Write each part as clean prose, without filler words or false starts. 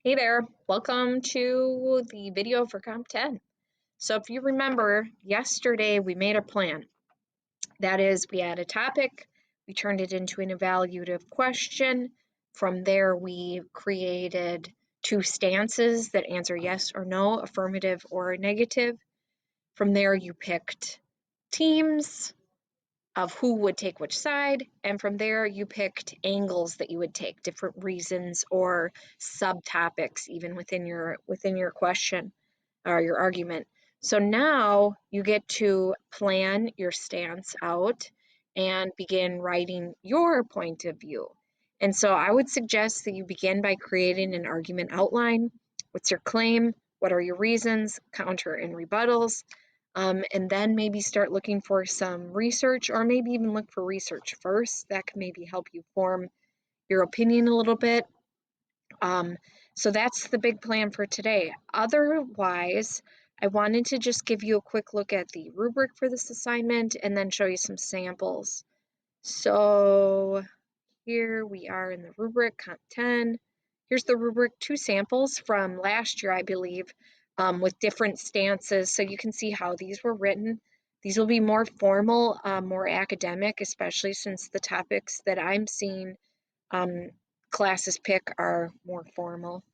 Hey there, welcome to the video for Comp 10. So if you remember, yesterday we made a plan. That is, we had a topic, we turned it into an evaluative question. From there, we created two stances that answer yes or no, affirmative or negative. From there, you picked teams of who would take which side, and from there you picked angles that you would take, different reasons or subtopics even within your question or your argument. So now you get to plan your stance out and begin writing your point of view. And so I would suggest that you begin by creating an argument outline. What's your claim? What are your reasons, counter and rebuttals? And then maybe start looking for some research, or maybe even look for research first. That can maybe help you form your opinion a little bit. So that's the big plan for today. Otherwise, I wanted to just give you a quick look at the rubric for this assignment and then show you some samples. So here we are in the rubric, Comp 10. Here's the rubric, two samples from last year, I believe, with different stances. So you can see how these were written. These will be more formal, more academic, especially since the topics that I'm seeing classes pick are more formal,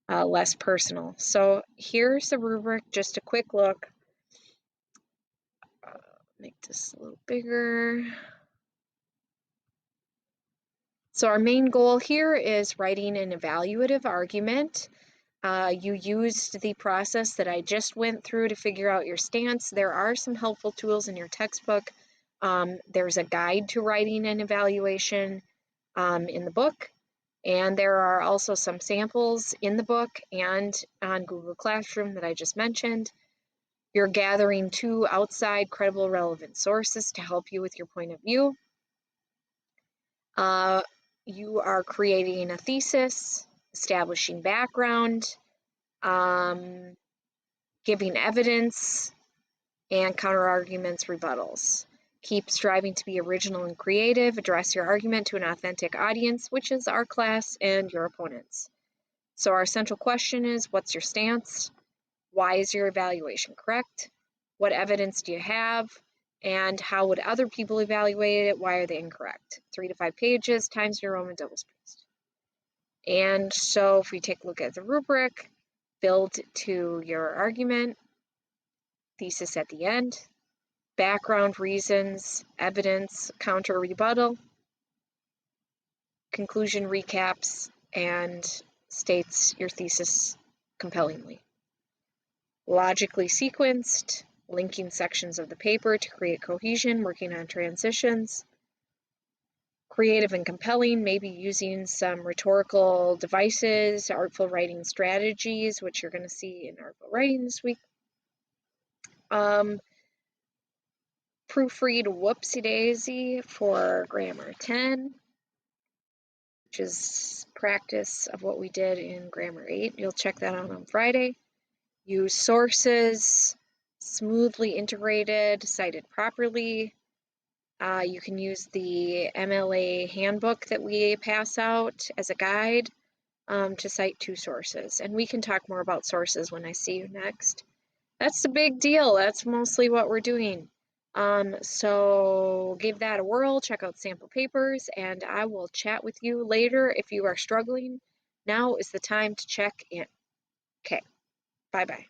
less personal. So here's the rubric, just a quick look. Make this a little bigger. So our main goal here is writing an evaluative argument. You used the process that I just went through to figure out your stance. There are some helpful tools in your textbook. There's a guide to writing an evaluation in the book, and there are also some samples in the book and on Google Classroom that I just mentioned. You're gathering two outside credible relevant sources to help you with your point of view. You are creating a thesis, establishing background, giving evidence, and counter-arguments, rebuttals. Keep striving to be original and creative. Address your argument to an authentic audience, which is our class and your opponents. So our central question is, what's your stance? Why is your evaluation correct? What evidence do you have? And how would other people evaluate it? Why are they incorrect? 3 to 5 pages, times New Roman, double spaced. And so if we take a look at the rubric, build to your argument, thesis at the end, background, reasons, evidence, counter, rebuttal, conclusion, recaps, and states your thesis compellingly. Logically sequenced, linking sections of the paper to create cohesion, working on transitions. Creative and compelling, maybe using some rhetorical devices, artful writing strategies, which you're going to see in artful writing this week. Proofread whoopsie daisy for grammar 10, which is practice of what we did in grammar 8. You'll check that out on Friday. Use sources, smoothly integrated, cited properly. You can use the MLA handbook that we pass out as a guide to cite two sources. And we can talk more about sources when I see you next. That's the big deal. That's mostly what we're doing. So give that a whirl, check out sample papers, and I will chat with you later if you are struggling. Now is the time to check in. Okay, bye-bye.